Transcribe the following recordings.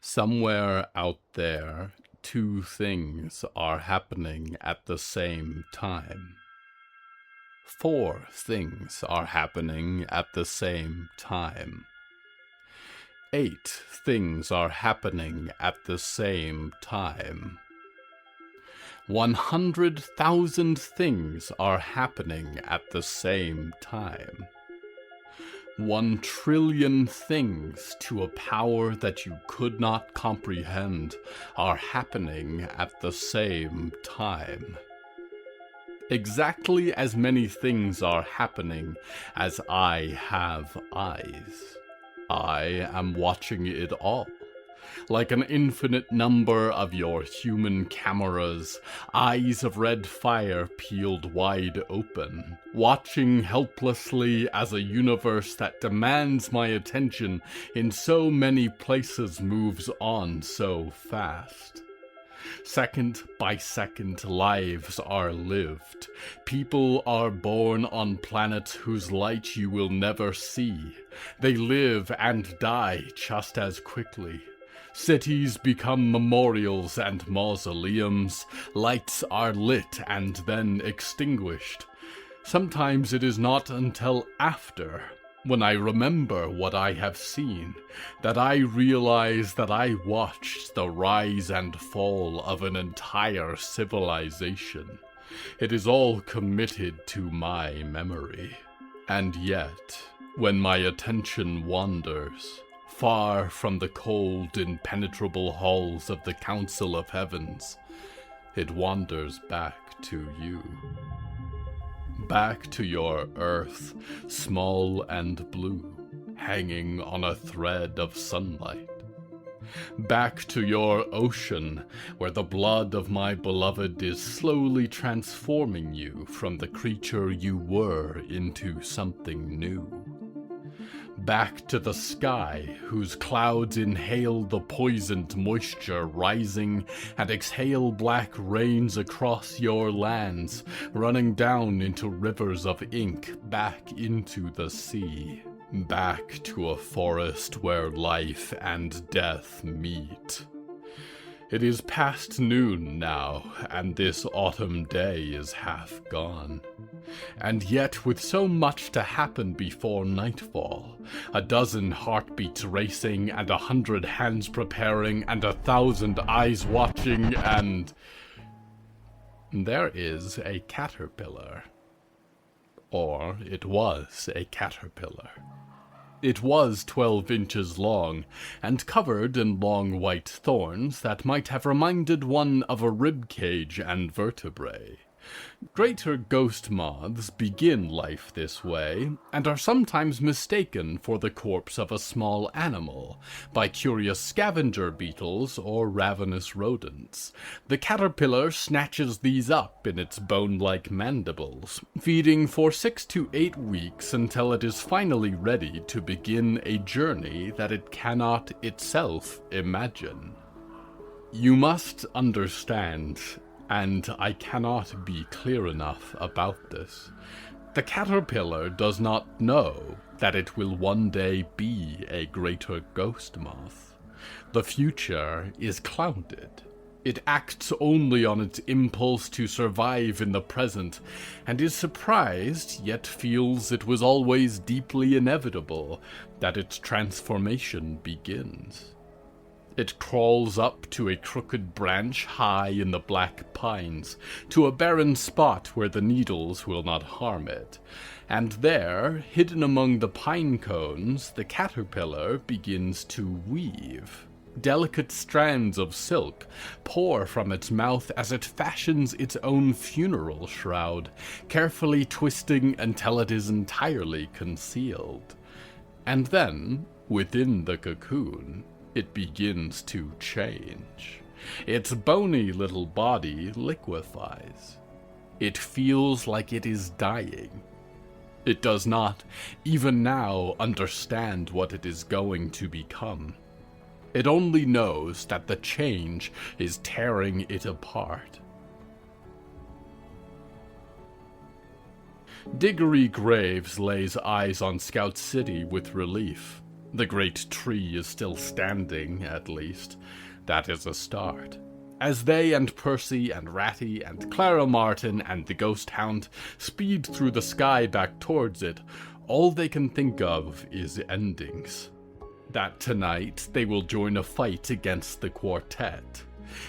Somewhere out there, two things are happening at the same time. Four things are happening at the same time. 8 things are happening at the same time. 100,000 things are happening at the same time. 1 trillion things to a power that you could not comprehend are happening at the same time. Exactly as many things are happening as I have eyes. I am watching it all. Like an infinite number of your human cameras, eyes of red fire peeled wide open, watching helplessly as a universe that demands my attention in so many places moves on so fast. Second by second, lives are lived. People are born on planets whose light you will never see. They live and die just as quickly. Cities become memorials and mausoleums. Lights are lit and then extinguished. Sometimes it is not until after, when I remember what I have seen, that I realize that I watched the rise and fall of an entire civilization. It is all committed to my memory. And yet, when my attention wanders, far from the cold, impenetrable halls of the Council of Heavens, it wanders back to you. Back to your earth, small and blue, hanging on a thread of sunlight. Back to your ocean, where the blood of my beloved is slowly transforming you from the creature you were into something new. Back to the sky, whose clouds inhale the poisoned moisture rising and exhale black rains across your lands, running down into rivers of ink back into the sea. Back to a forest where life and death meet. It is past noon now, and this autumn day is half gone. And yet, with so much to happen before nightfall, a dozen heartbeats racing, and 100 hands preparing, and 1,000 eyes watching, and there is a caterpillar. Or it was a caterpillar. It was 12 inches long, and covered in long white thorns that might have reminded one of a rib cage and vertebrae. Greater Ghostmoths begin life this way, and are sometimes mistaken for the corpse of a small animal, by curious scavenger beetles or ravenous rodents. The caterpillar snatches these up in its bone-like mandibles, feeding for 6 to 8 weeks until it is finally ready to begin a journey that it cannot itself imagine. You must understand, and I cannot be clear enough about this, the caterpillar does not know that it will one day be a greater ghostmoth. The future is clouded. It acts only on its impulse to survive in the present, and is surprised, yet feels it was always deeply inevitable that its transformation begins. It crawls up to a crooked branch high in the black pines, to a barren spot where the needles will not harm it, and there, hidden among the pine cones, the caterpillar begins to weave. Delicate strands of silk pour from its mouth as it fashions its own funeral shroud, carefully twisting until it is entirely concealed. And then, within the cocoon, it begins to change. Its bony little body liquefies. It feels like it is dying. It does not, even now, understand what it is going to become. It only knows that the change is tearing it apart. Diggory Graves lays eyes on Scout City with relief. The great tree is still standing, at least. That is a start. As they and Percy and Ratty and Clara Martin and the Ghost Hound speed through the sky back towards it, all they can think of is endings. That tonight they will join a fight against the quartet.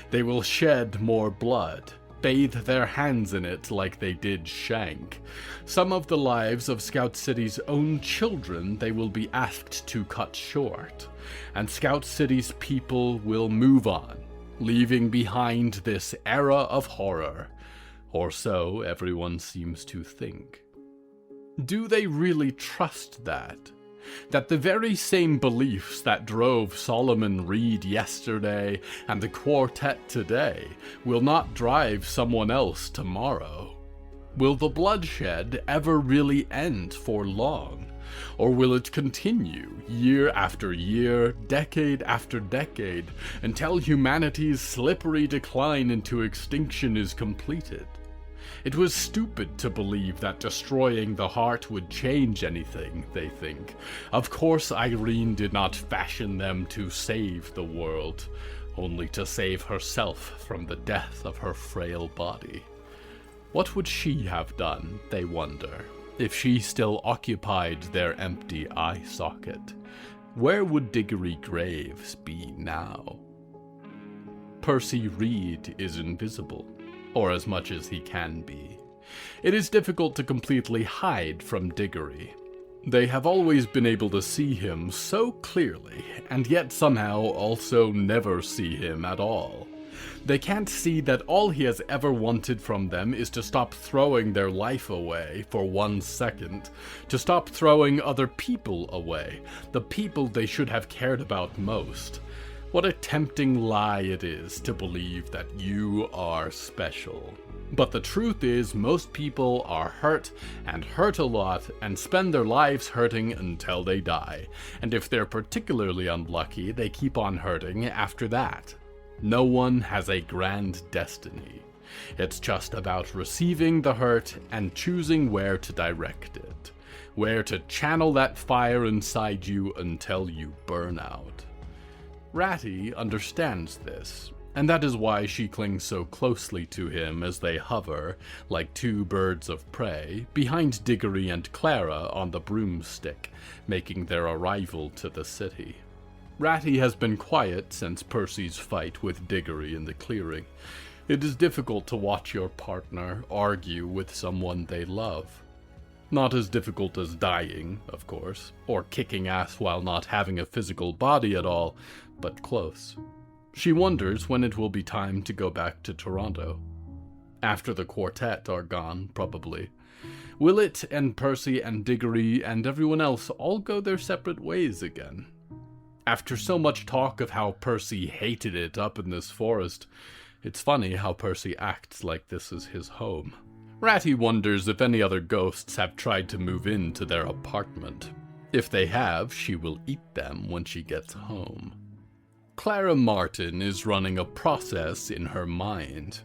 They will shed more blood, bathe their hands in it like they did Shank. Some of the lives of Scout City's own children they will be asked to cut short, and Scout City's people will move on, leaving behind this era of horror, or so everyone seems to think. Do they really trust that? That the very same beliefs that drove Solomon Reed yesterday and the quartet today will not drive someone else tomorrow? Will the bloodshed ever really end for long? Or will it continue year after year, decade after decade, until humanity's slippery decline into extinction is completed? It was stupid to believe that destroying the heart would change anything, they think. Of course Irene did not fashion them to save the world, only to save herself from the death of her frail body. What would she have done, they wonder, if she still occupied their empty eye socket? Where would Diggory Graves be now? Percy Reed is invisible, or as much as he can be. It is difficult to completely hide from Diggory. They have always been able to see him so clearly, and yet somehow also never see him at all. They can't see that all he has ever wanted from them is to stop throwing their life away for 1 second, to stop throwing other people away, the people they should have cared about most. What a tempting lie it is to believe that you are special. But the truth is, most people are hurt, and hurt a lot, and spend their lives hurting until they die. And if they're particularly unlucky, they keep on hurting after that. No one has a grand destiny. It's just about receiving the hurt and choosing where to direct it, where to channel that fire inside you until you burn out. Ratty understands this, and that is why she clings so closely to him as they hover, like two birds of prey, behind Diggory and Clara on the broomstick, making their arrival to the city. Ratty has been quiet since Percy's fight with Diggory in the clearing. It is difficult to watch your partner argue with someone they love. Not as difficult as dying, of course, or kicking ass while not having a physical body at all, but close. She wonders when it will be time to go back to Toronto. After the quartet are gone, probably. Will it and Percy and Diggory and everyone else all go their separate ways again? After so much talk of how Percy hated it up in this forest, it's funny how Percy acts like this is his home. Ratty wonders if any other ghosts have tried to move into their apartment. If they have, she will eat them when she gets home. Clara Martin is running a process in her mind.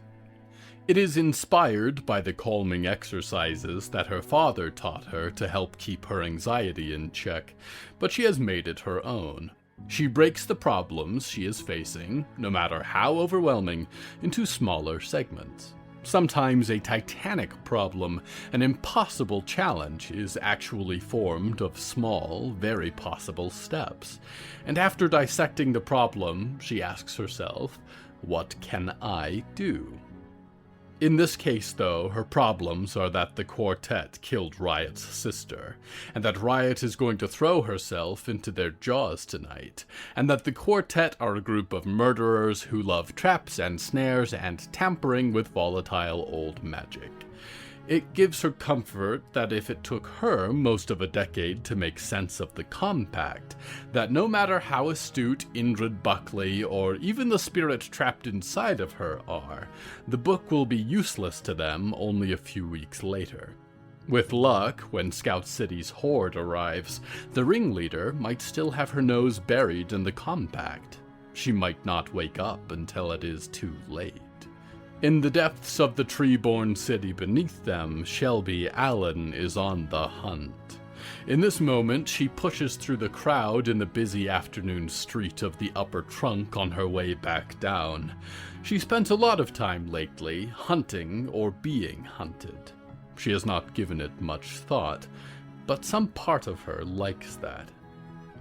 It is inspired by the calming exercises that her father taught her to help keep her anxiety in check, but she has made it her own. She breaks the problems she is facing, no matter how overwhelming, into smaller segments. Sometimes a titanic problem, an impossible challenge, is actually formed of small, very possible steps. And after dissecting the problem, she asks herself, what can I do? In this case, though, her problems are that the quartet killed Riot's sister, and that Riot is going to throw herself into their jaws tonight, and that the quartet are a group of murderers who love traps and snares and tampering with volatile old magic. It gives her comfort that if it took her most of a decade to make sense of the compact, that no matter how astute Indrid Buckley or even the spirit trapped inside of her are, the book will be useless to them only a few weeks later. With luck, when Scout City's horde arrives, the ringleader might still have her nose buried in the compact. She might not wake up until it is too late. In the depths of the tree-born city beneath them, Shelby Allen is on the hunt. In this moment, she pushes through the crowd in the busy afternoon street of the upper trunk on her way back down. She spent a lot of time lately hunting or being hunted. She has not given it much thought, but some part of her likes that.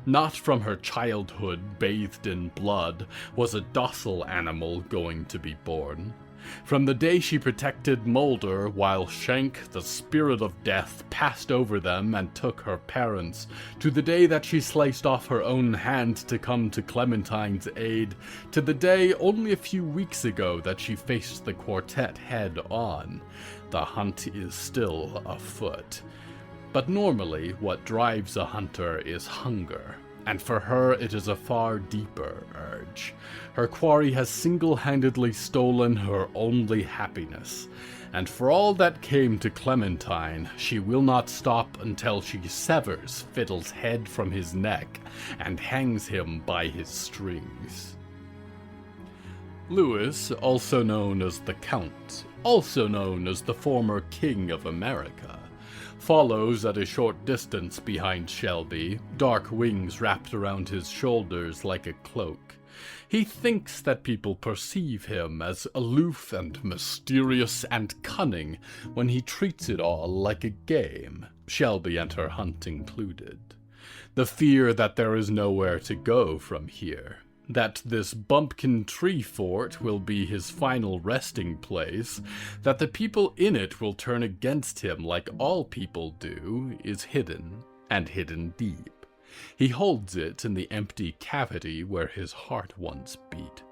Not from her childhood bathed in blood was a docile animal going to be born. From the day she protected Mulder while Shank, the spirit of death, passed over them and took her parents, to the day that she sliced off her own hand to come to Clementine's aid, to the day only a few weeks ago that she faced the quartet head on, the hunt is still afoot. But normally, what drives a hunter is hunger, and for her it is a far deeper urge. Her quarry has single-handedly stolen her only happiness, and for all that came to Clementine, she will not stop until she severs Fiddle's head from his neck and hangs him by his strings. Louis, also known as the Count, also known as the former King of America, follows at a short distance behind Shelby, dark wings wrapped around his shoulders like a cloak. He thinks that people perceive him as aloof and mysterious and cunning when he treats it all like a game, Shelby and her hunt included. The fear that there is nowhere to go from here, that this bumpkin tree fort will be his final resting place, that the people in it will turn against him like all people do, is hidden, and hidden deep. He holds it in the empty cavity where his heart once beat.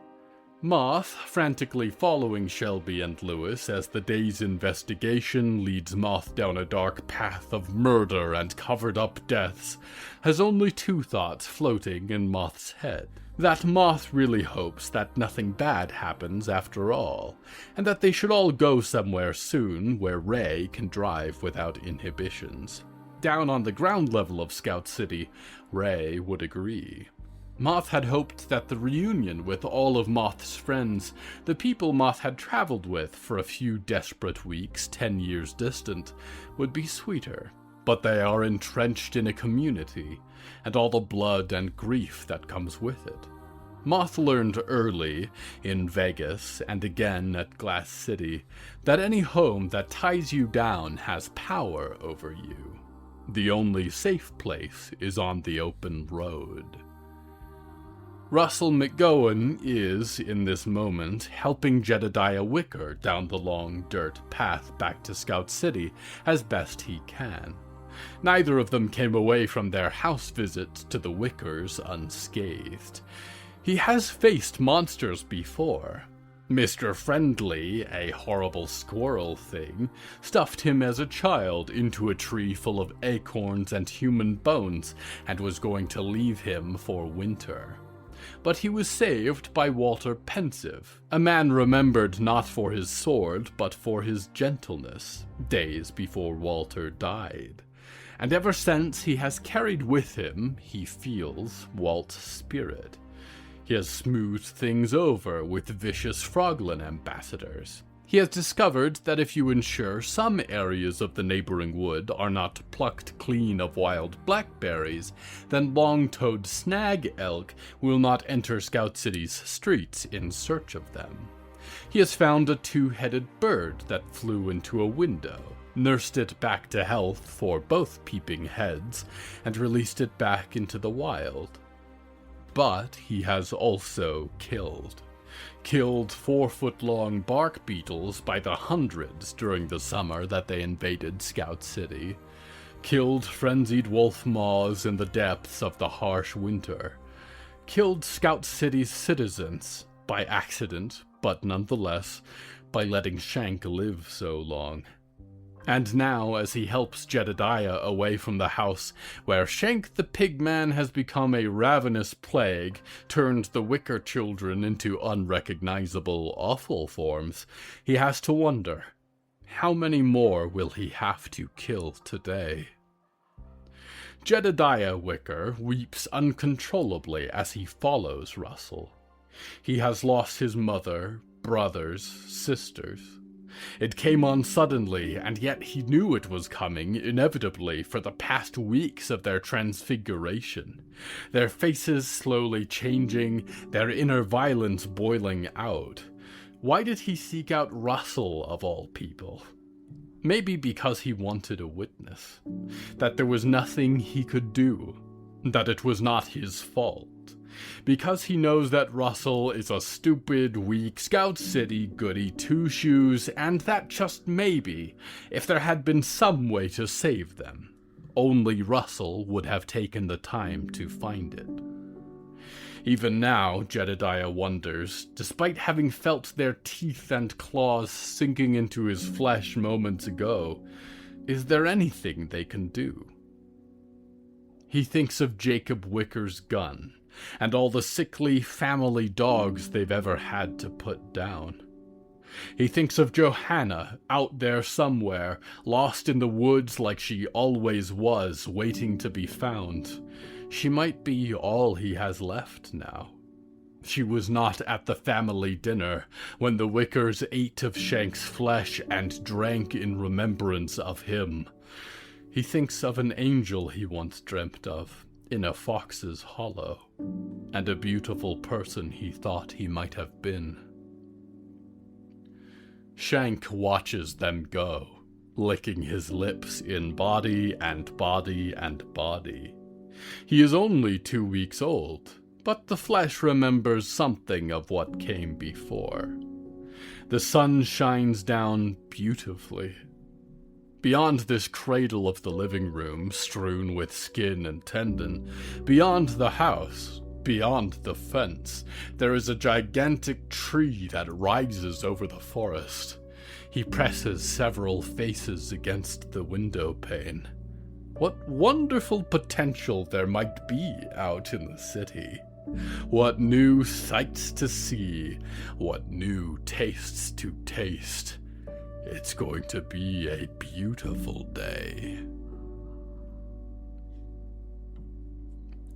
Moth, frantically following Shelby and Louis as the day's investigation leads Moth down a dark path of murder and covered-up deaths, has only two thoughts floating in Moth's head. That Moth really hopes that nothing bad happens after all, and that they should all go somewhere soon where Rhea can drive without inhibitions. Down on the ground level of Scout City, Rhea would agree. Moth had hoped that the reunion with all of Moth's friends, the people Moth had traveled with for a few desperate weeks 10 years distant, would be sweeter. But they are entrenched in a community, and all the blood and grief that comes with it. Moth learned early, in Vegas and again at Glass City, that any home that ties you down has power over you. The only safe place is on the open road. Russell McGowan is, in this moment, helping Jedediah Wicker down the long dirt path back to Scout City as best he can. Neither of them came away from their house visit to the Wickers unscathed. He has faced monsters before. Mr. Friendly, a horrible squirrel thing, stuffed him as a child into a tree full of acorns and human bones and was going to leave him for winter. But he was saved by Walter Pensive, a man remembered not for his sword but for his gentleness, days before Walter died. And ever since he has carried with him, he feels, Walt's spirit. He has smoothed things over with vicious Froglin ambassadors. He has discovered that if you ensure some areas of the neighboring wood are not plucked clean of wild blackberries, then long-toed snag elk will not enter Scout City's streets in search of them. He has found a two-headed bird that flew into a window, nursed it back to health for both peeping heads, and released it back into the wild. But he has also killed 4-foot-long Barkbeetles by the hundreds during the summer that they invaded Scout City, killed frenzied wolf maws in the depths of the harsh winter, killed Scout City's citizens, by accident, but nonetheless, by letting Shank live so long. And now, as he helps Jedediah away from the house where Shank the Pigman has become a ravenous plague, turned the Wicker children into unrecognizable, awful forms, he has to wonder, how many more will he have to kill today? Jedediah Wicker weeps uncontrollably as he follows Russell. He has lost his mother, brothers, sisters. It came on suddenly, and yet he knew it was coming, inevitably, for the past weeks of their transfiguration. Their faces slowly changing, their inner violence boiling out. Why did he seek out Russell, of all people? Maybe because he wanted a witness. That there was nothing he could do. That it was not his fault. Because he knows that Russell is a stupid, weak Scout City goody two-shoes, and that just maybe, if there had been some way to save them, only Russell would have taken the time to find it. Even now, Jedediah wonders, despite having felt their teeth and claws sinking into his flesh moments ago, is there anything they can do? He thinks of Jacob Wicker's gun, and all the sickly family dogs they've ever had to put down. He thinks of Johanna, out there somewhere, lost in the woods like she always was, waiting to be found. She might be all he has left now. She was not at the family dinner when the Wickers ate of Shank's flesh and drank in remembrance of him. He thinks of an angel he once dreamt of, in a fox's hollow, and a beautiful person he thought he might have been. Shank watches them go, licking his lips in body and body and body. He is only 2 weeks old, but the flesh remembers something of what came before. The sun shines down beautifully. Beyond this cradle of the living room, strewn with skin and tendon, beyond the house, beyond the fence, there is a gigantic tree that rises over the forest. He presses several faces against the window pane. What wonderful potential there might be out in the city. What new sights to see, what new tastes to taste. It's going to be a beautiful day.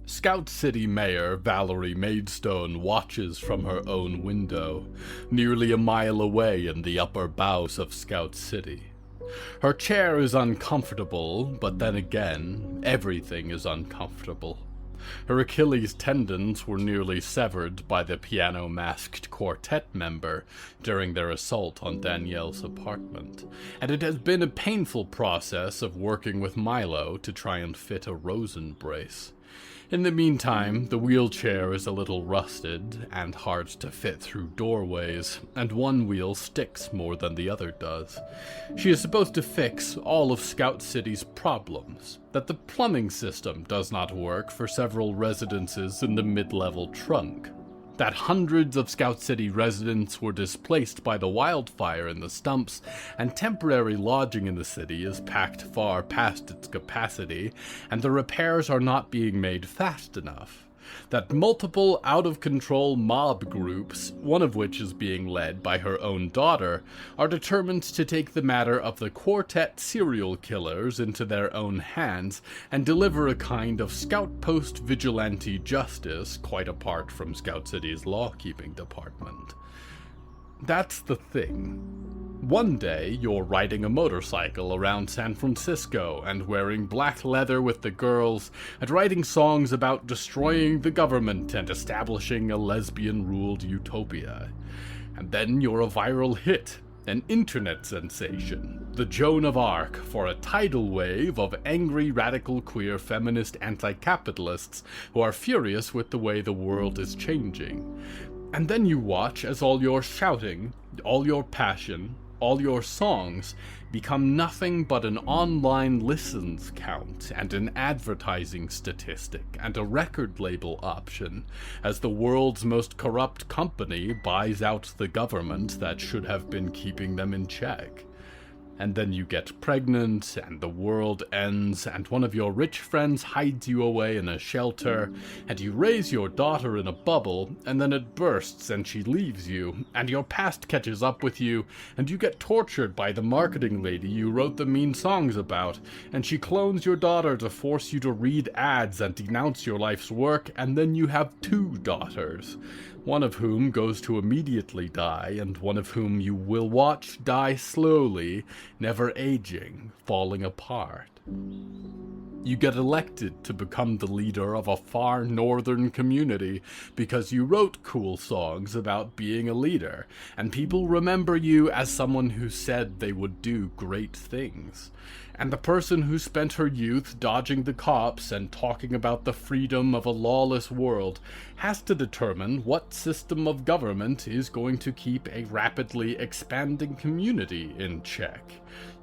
Scout City Mayor Valerie Maidstone watches from her own window, nearly a mile away in the upper boughs of Scout City. Her chair is uncomfortable, but then again, everything is uncomfortable. Her Achilles tendons were nearly severed by the piano-masked quartet member during their assault on Danielle's apartment, and it has been a painful process of working with Milo to try and fit a Rosen brace. In the meantime, the wheelchair is a little rusted and hard to fit through doorways, and one wheel sticks more than the other does. She is supposed to fix all of Scout City's problems, that the plumbing system does not work for several residences in the mid-level trunk, that hundreds of Scout City residents were displaced by the wildfire in the stumps, and temporary lodging in the city is packed far past its capacity, and the repairs are not being made fast enough. That multiple out-of-control mob groups, one of which is being led by her own daughter, are determined to take the matter of the quartet serial killers into their own hands and deliver a kind of Scout Post vigilante justice quite apart from Scout City's law-keeping department. That's the thing. One day, you're riding a motorcycle around San Francisco and wearing black leather with the girls and writing songs about destroying the government and establishing a lesbian-ruled utopia. And then you're a viral hit, an internet sensation, the Joan of Arc for a tidal wave of angry radical queer feminist anti-capitalists who are furious with the way the world is changing. And then you watch as all your shouting, all your passion, all your songs become nothing but an online listens count and an advertising statistic and a record label option as the world's most corrupt company buys out the government that should have been keeping them in check. And then you get pregnant, and the world ends, and one of your rich friends hides you away in a shelter, and you raise your daughter in a bubble, and then it bursts and she leaves you, and your past catches up with you, and you get tortured by the marketing lady you wrote the mean songs about, and she clones your daughter to force you to read ads and denounce your life's work, and then you have 2 daughters. one of whom goes to immediately die, and one of whom you will watch die slowly, never aging, falling apart. You get elected to become the leader of a far northern community because you wrote cool songs about being a leader, and people remember you as someone who said they would do great things. And the person who spent her youth dodging the cops and talking about the freedom of a lawless world has to determine what system of government is going to keep a rapidly expanding community in check.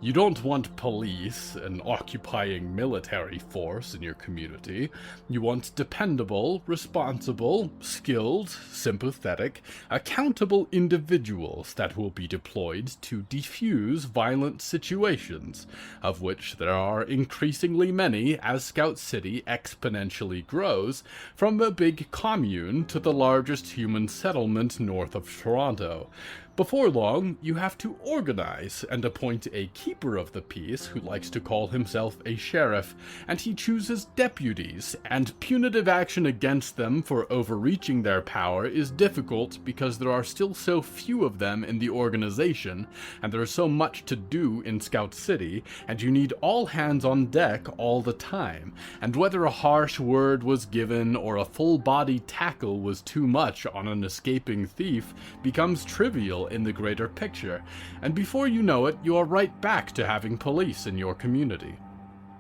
You don't want police, an occupying military force in your community. You want dependable, responsible, skilled, sympathetic, accountable individuals that will be deployed to defuse violent situations, of which there are increasingly many as Scout City exponentially grows, from a big commune to the largest human settlement north of Toronto. Before long, you have to organize and appoint a keeper of the peace who likes to call himself a sheriff, and he chooses deputies, and punitive action against them for overreaching their power is difficult because there are still so few of them in the organization, and there is so much to do in Scout City, and you need all hands on deck all the time, and whether a harsh word was given or a full-body tackle was too much on an escaping thief becomes trivial in the greater picture, and before you know it, you are right back to having police in your community.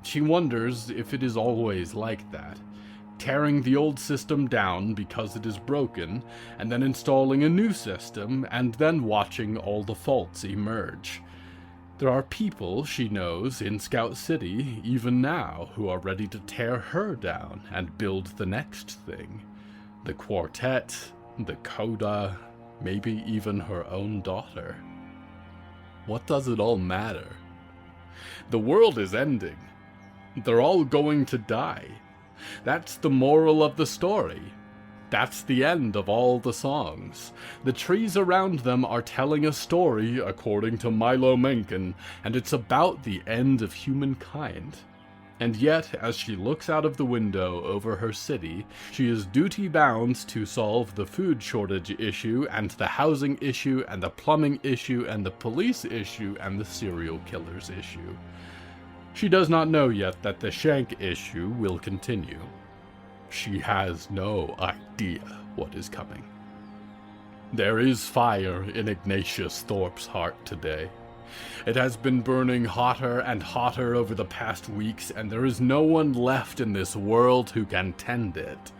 She wonders if it is always like that, tearing the old system down because it is broken, and then installing a new system, and then watching all the faults emerge. There are people, she knows, in Scout City, even now, who are ready to tear her down and build the next thing. The quartet, the coda, maybe even her own daughter. What does it all matter? The world is ending. They're all going to die. That's the moral of the story. That's the end of all the songs. The trees around them are telling a story according to Milo Mencken, and it's about the end of humankind. And yet, as she looks out of the window over her city, she is duty-bound to solve the food shortage issue, and the housing issue, and the plumbing issue, and the police issue, and the serial killers issue. She does not know yet that the Shank issue will continue. She has no idea what is coming. There is fire in Ignatius Thorpe's heart today. It has been burning hotter and hotter over the past weeks, and there is no one left in this world who can tend it.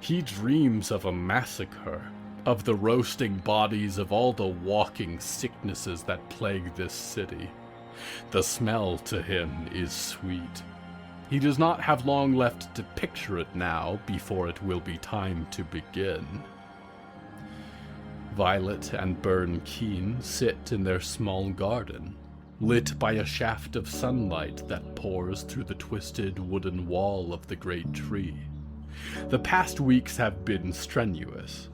He dreams of a massacre, of the roasting bodies of all the walking sicknesses that plague this city. The smell to him is sweet. He does not have long left to picture it now before it will be time to begin. Violet and Burn Keen sit in their small garden, lit by a shaft of sunlight that pours through the twisted wooden wall of the great tree. The past weeks have been strenuous.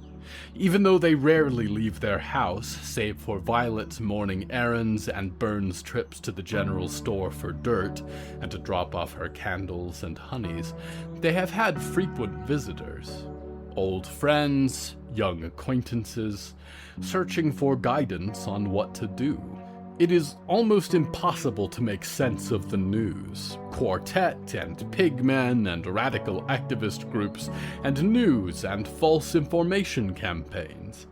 Even though they rarely leave their house, save for Violet's morning errands and Burn's trips to the general store for dirt, and to drop off her candles and honeys, they have had frequent visitors. Old friends, young acquaintances, searching for guidance on what to do. It is almost impossible to make sense of the news. Quartet and pigmen and radical activist groups and news and false information campaigns.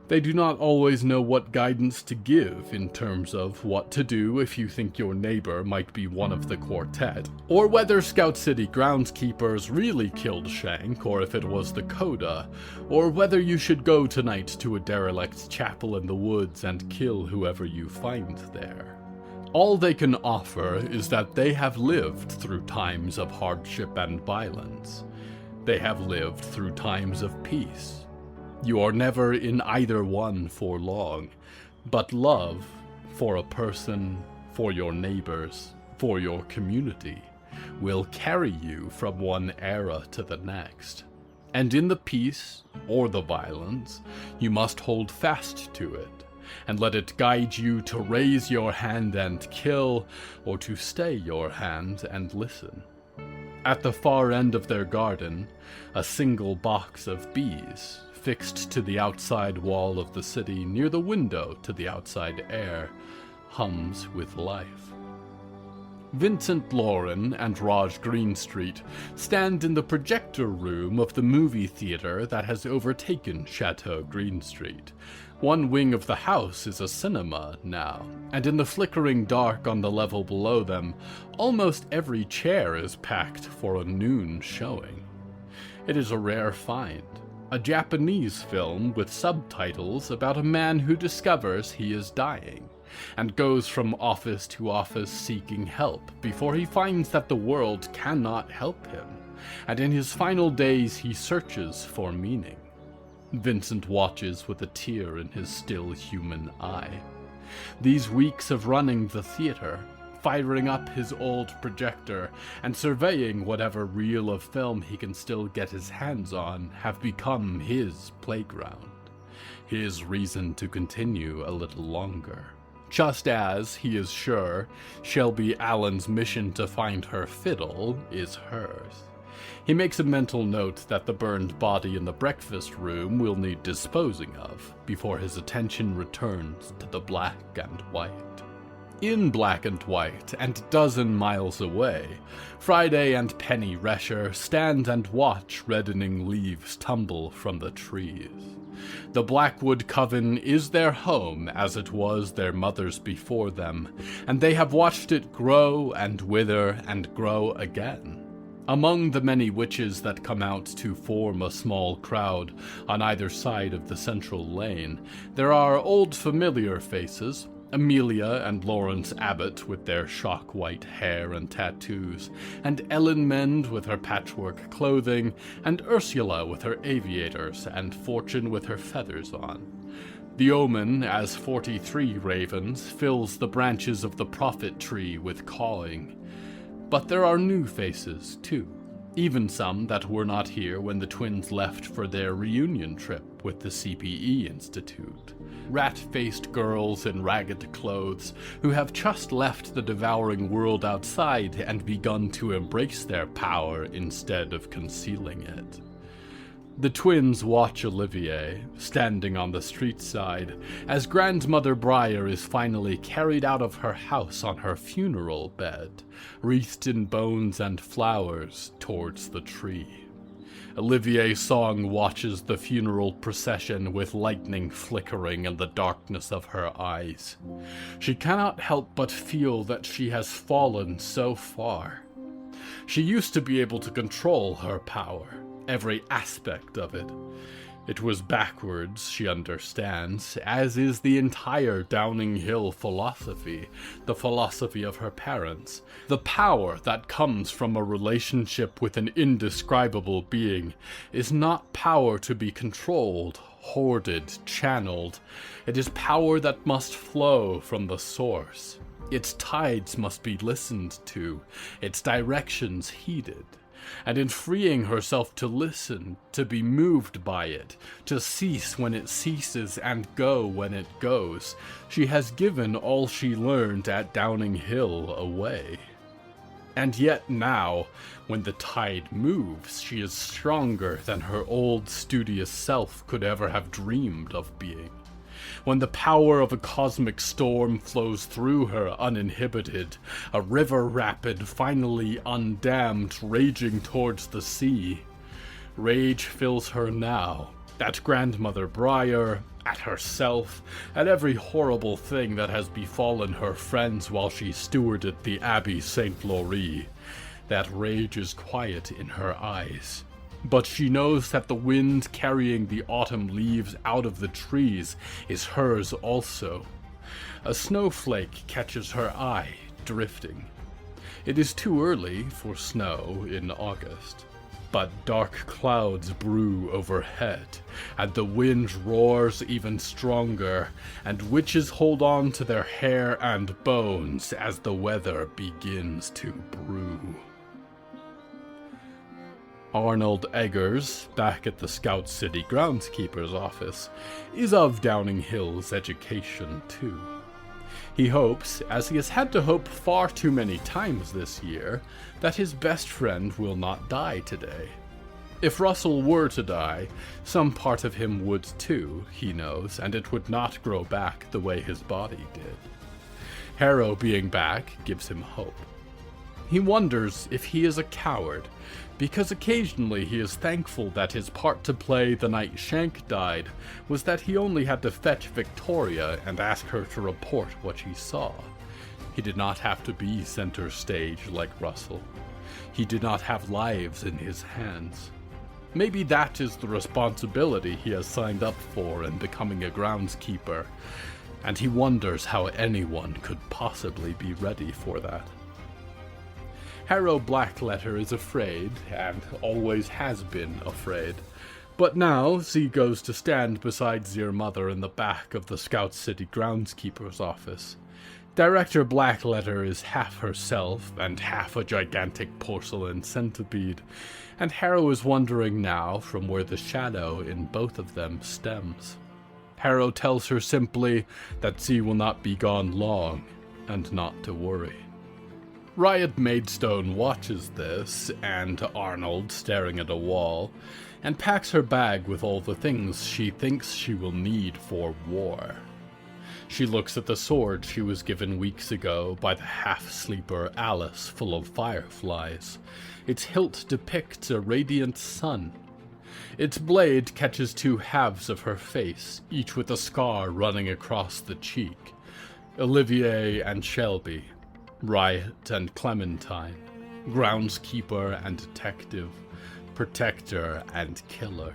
They do not always know what guidance to give in terms of what to do if you think your neighbor might be one of the quartet, or whether Scout City groundskeepers really killed Shank or if it was the Coda, or whether you should go tonight to a derelict chapel in the woods and kill whoever you find there. All they can offer is that they have lived through times of hardship and violence. They have lived through times of peace. You are never in either one for long, but love, for a person, for your neighbors, for your community, will carry you from one era to the next. And in the peace, or the violence, you must hold fast to it, and let it guide you to raise your hand and kill, or to stay your hand and listen. At the far end of their garden, a single box of bees, fixed to the outside wall of the city near the window to the outside air, hums with life. Vincent Lauren and Raj Greenstreet stand in the projector room of the movie theater that has overtaken Chateau Greenstreet. One wing of the house is a cinema now, and in the flickering dark on the level below them, almost every chair is packed for a noon showing. It is a rare find, a Japanese film with subtitles about a man who discovers he is dying, and goes from office to office seeking help before he finds that the world cannot help him, and in his final days he searches for meaning. Vincent watches with a tear in his still human eye. These weeks of running the theater, firing up his old projector, and surveying whatever reel of film he can still get his hands on have become his playground, his reason to continue a little longer. Just as, he is sure, Shelby Allen's mission to find her fiddle is hers. He makes a mental note that the burned body in the breakfast room will need disposing of before his attention returns to the black and white. In black and white, and a dozen miles away, Friday and Penny Resher stand and watch reddening leaves tumble from the trees. The Blackwood Coven is their home as it was their mother's before them, and they have watched it grow and wither and grow again. Among the many witches that come out to form a small crowd on either side of the central lane, there are old familiar faces, Amelia and Lawrence Abbott with their shock-white hair and tattoos, and Ellen Mend with her patchwork clothing, and Ursula with her aviators, and Fortune with her feathers on. The omen, as 43 ravens, fills the branches of the prophet tree with cawing. But there are new faces, too, even some that were not here when the twins left for their reunion trip with the CPE Institute. Rat-faced girls in ragged clothes who have just left the devouring world outside and begun to embrace their power instead of concealing it. The twins watch Olivier, standing on the street side, as Grandmother Briar is finally carried out of her house on her funeral bed, wreathed in bones and flowers towards the tree. Olivier Song watches the funeral procession with lightning flickering in the darkness of her eyes. She cannot help but feel that she has fallen so far. She used to be able to control her power, every aspect of it. It was backwards, she understands, as is the entire Downing Hill philosophy, the philosophy of her parents. The power that comes from a relationship with an indescribable being is not power to be controlled, hoarded, channeled. It is power that must flow from the source. Its tides must be listened to, its directions heeded. And in freeing herself to listen, to be moved by it, to cease when it ceases and go when it goes, she has given all she learned at Downing Hill away. And yet now, when the tide moves, she is stronger than her old studious self could ever have dreamed of being. When the power of a cosmic storm flows through her uninhibited, a river rapid finally undammed raging towards the sea. Rage fills her now, at Grandmother Briar, at herself, at every horrible thing that has befallen her friends while she stewarded the Abbey St. Laurie. That rage is quiet in her eyes. But she knows that the wind carrying the autumn leaves out of the trees is hers also. A snowflake catches her eye, drifting. It is too early for snow in August. But dark clouds brew overhead, and the wind roars even stronger, and witches hold on to their hair and bones as the weather begins to brew. Arnold Eggers, back at the Scout City groundskeeper's office, is of Downing Hill's education too. He hopes, as he has had to hope far too many times this year, that his best friend will not die today. If Russell were to die, some part of him would too, he knows, and it would not grow back the way his body did. Harrow being back gives him hope. He wonders if he is a coward, because occasionally he is thankful that his part to play the night Shank died was that he only had to fetch Victoria and ask her to report what she saw. He did not have to be center stage like Russell. He did not have lives in his hands. Maybe that is the responsibility he has signed up for in becoming a groundskeeper, and he wonders how anyone could possibly be ready for that. Harrow Blackletter is afraid, and always has been afraid. But now Z goes to stand beside Zir Mother in the back of the Scout City groundskeeper's office. Director Blackletter is half herself and half a gigantic porcelain centipede, and Harrow is wondering now from where the shadow in both of them stems. Harrow tells her simply that Z will not be gone long, and not to worry. Riot Maidstone watches this, and Arnold staring at a wall, and packs her bag with all the things she thinks she will need for war. She looks at the sword she was given weeks ago by the half-sleeper Alice full of fireflies. Its hilt depicts a radiant sun. Its blade catches two halves of her face, each with a scar running across the cheek. Olivier and Shelby, Riot and Clementine, groundskeeper and detective, protector and killer.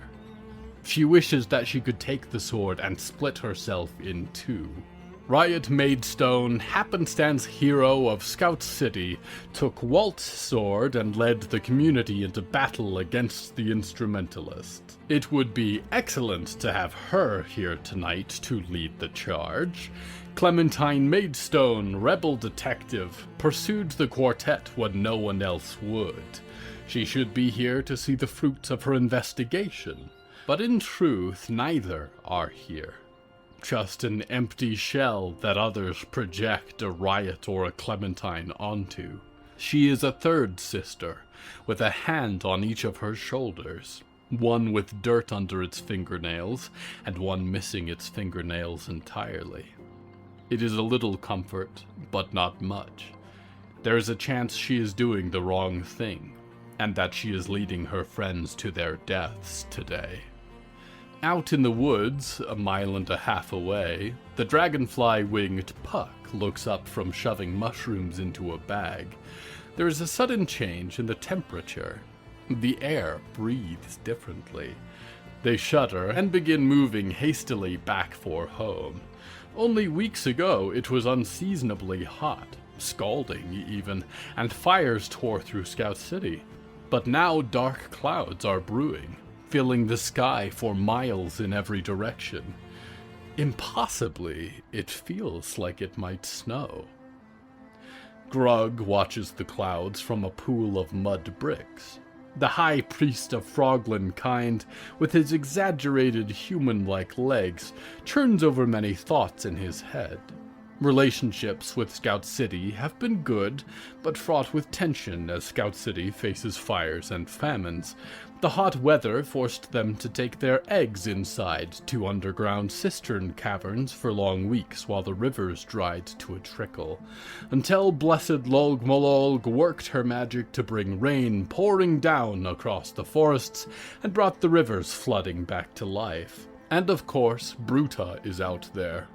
She wishes that she could take the sword and split herself in two. Riot Maidstone, happenstance hero of Scout City, took Walt's sword and led the community into battle against the Instrumentalist. It would be excellent to have her here tonight to lead the charge. Clementine Maidstone, rebel detective, pursued the quartet when no one else would. She should be here to see the fruits of her investigation. But in truth, neither are here. Just an empty shell that others project a Riot or a Clementine onto. She is a third sister, with a hand on each of her shoulders, one with dirt under its fingernails, and one missing its fingernails entirely. It is a little comfort, but not much. There is a chance she is doing the wrong thing, and that she is leading her friends to their deaths today. Out in the woods, a mile and a half away, the dragonfly-winged Puck looks up from shoving mushrooms into a bag. There is a sudden change in the temperature. The air breathes differently. They shudder and begin moving hastily back for home. Only weeks ago it was unseasonably hot, scalding even, and fires tore through Scout City. But now dark clouds are brewing, filling the sky for miles in every direction. Impossibly, it feels like it might snow. Grug watches the clouds from a pool of mud bricks. The high priest of Froglin kind, with his exaggerated human-like legs, churns over many thoughts in his head. Relationships with Scout City have been good, but fraught with tension as Scout City faces fires and famines. The hot weather forced them to take their eggs inside to underground cistern caverns for long weeks while the rivers dried to a trickle, until blessed Lolg Mololg worked her magic to bring rain pouring down across the forests and brought the rivers flooding back to life. And of course, Bruta is out there.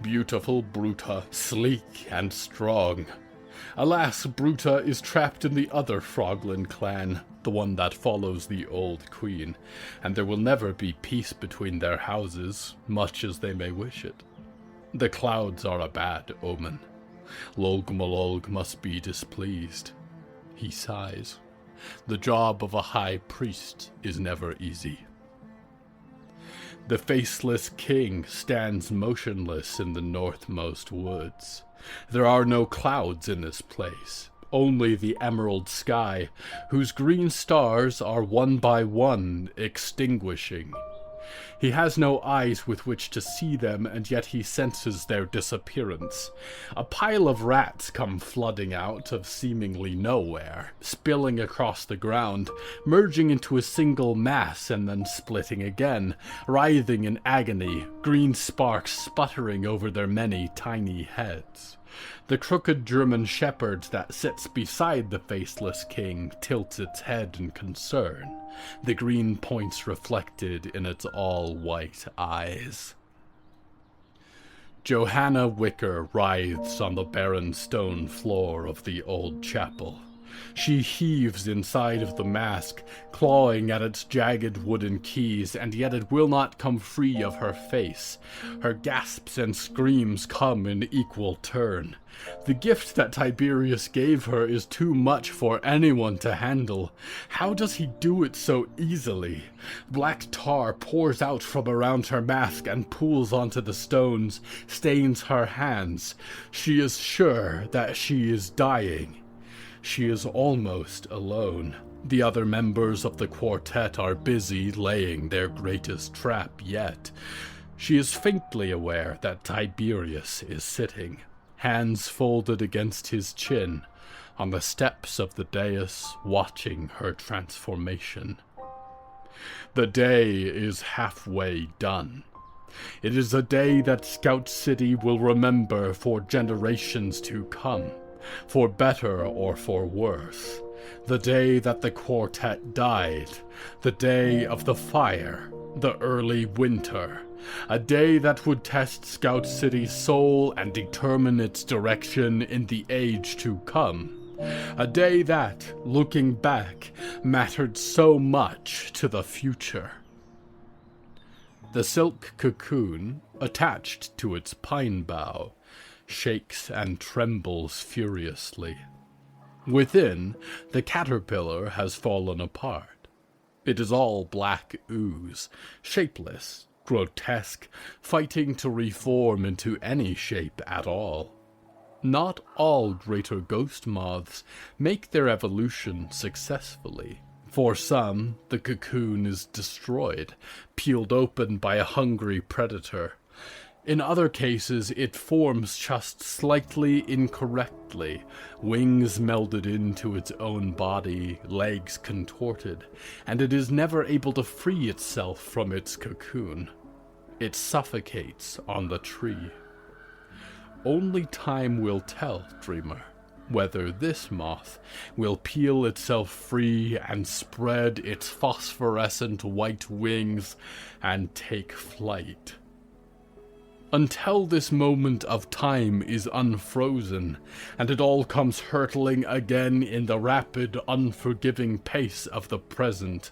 Beautiful Bruta, sleek and strong. Alas, Bruta is trapped in the other Froglin clan, the one that follows the old queen, and there will never be peace between their houses, much as they may wish it. The clouds are a bad omen. Lolg Mololg must be displeased. He sighs. The job of a high priest is never easy. The faceless king stands motionless in the northmost woods. There are no clouds in this place, only the emerald sky, whose green stars are one by one extinguishing. He has no eyes with which to see them, and yet he senses their disappearance. A pile of rats come flooding out of seemingly nowhere, spilling across the ground, merging into a single mass and then splitting again, writhing in agony, green sparks sputtering over their many tiny heads. The crooked German shepherd that sits beside the faceless king tilts its head in concern, the green points reflected in its all-white eyes. Johanna Wicker writhes on the barren stone floor of the old chapel. She heaves inside of the mask, clawing at its jagged wooden keys, and yet it will not come free of her face. Her gasps and screams come in equal turn. The gift that Tiberius gave her is too much for anyone to handle. How does he do it so easily? Black tar pours out from around her mask and pools onto the stones, stains her hands. She is sure that she is dying. She is almost alone. The other members of the quartet are busy laying their greatest trap yet. She is faintly aware that Tiberius is sitting, hands folded against his chin, on the steps of the dais, watching her transformation. The day is halfway done. It is a day that Scout City will remember for generations to come. For better or for worse. The day that the quartet died. The day of the fire. The early winter. A day that would test Scout City's soul and determine its direction in the age to come. A day that, looking back, mattered so much to the future. The silk cocoon, attached to its pine bough, shakes and trembles furiously. Within, the caterpillar has fallen apart. It is all black ooze, shapeless, grotesque, fighting to reform into any shape at all. Not all greater ghostmoths make their evolution successfully. For some, the cocoon is destroyed, peeled open by a hungry predator. In other cases, it forms just slightly incorrectly, wings melded into its own body, legs contorted, and it is never able to free itself from its cocoon. It suffocates on the tree. Only time will tell, dreamer, whether this moth will peel itself free and spread its phosphorescent white wings and take flight. Until this moment of time is unfrozen, and it all comes hurtling again in the rapid, unforgiving pace of the present,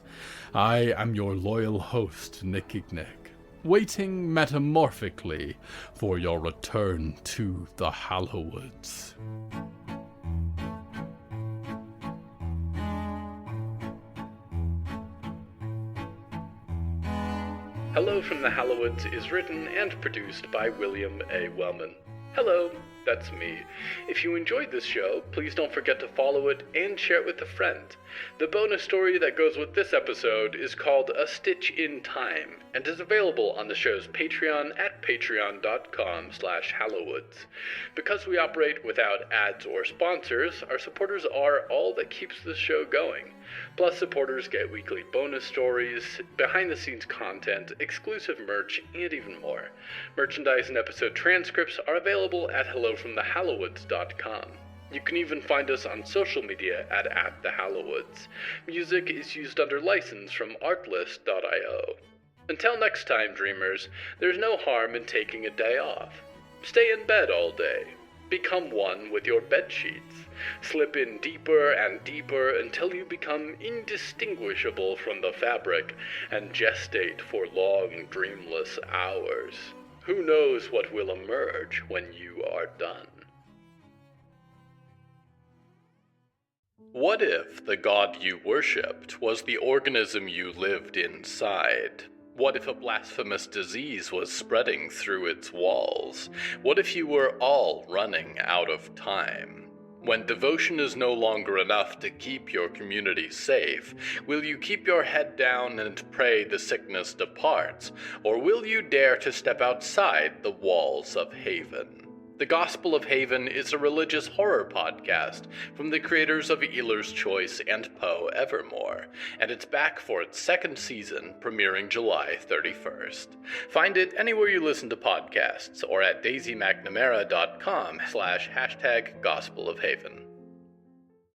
I am your loyal host, Nickignick, waiting metamorphically for your return to the Hallowoods. Hello from the Hallowoods is written and produced by William A. Wellman. Hello, that's me. If you enjoyed this show, please don't forget to follow it and share it with a friend. The bonus story that goes with this episode is called A Stitch in Time and is available on the show's Patreon at patreon.com/Hallowoods. Because we operate without ads or sponsors, our supporters are all that keeps this show going. Plus, supporters get weekly bonus stories, behind-the-scenes content, exclusive merch, and even more. Merchandise and episode transcripts are available at hellofromthehallowoods.com. You can even find us on social media at @thehallowoods. Music is used under license from artlist.io. Until next time, dreamers, there's no harm in taking a day off. Stay in bed all day. Become one with your bedsheets. Slip in deeper and deeper until you become indistinguishable from the fabric and gestate for long, dreamless hours. Who knows what will emerge when you are done? What if the god you worshipped was the organism you lived inside? What if a blasphemous disease was spreading through its walls? What if you were all running out of time? When devotion is no longer enough to keep your community safe, will you keep your head down and pray the sickness departs, or will you dare to step outside the walls of Haven? The Gospel of Haven is a religious horror podcast from the creators of Ealer's Choice and Poe Evermore, and it's back for its second season, premiering July 31st. Find it anywhere you listen to podcasts or at daisymcnamara.com/#Gospel of Haven.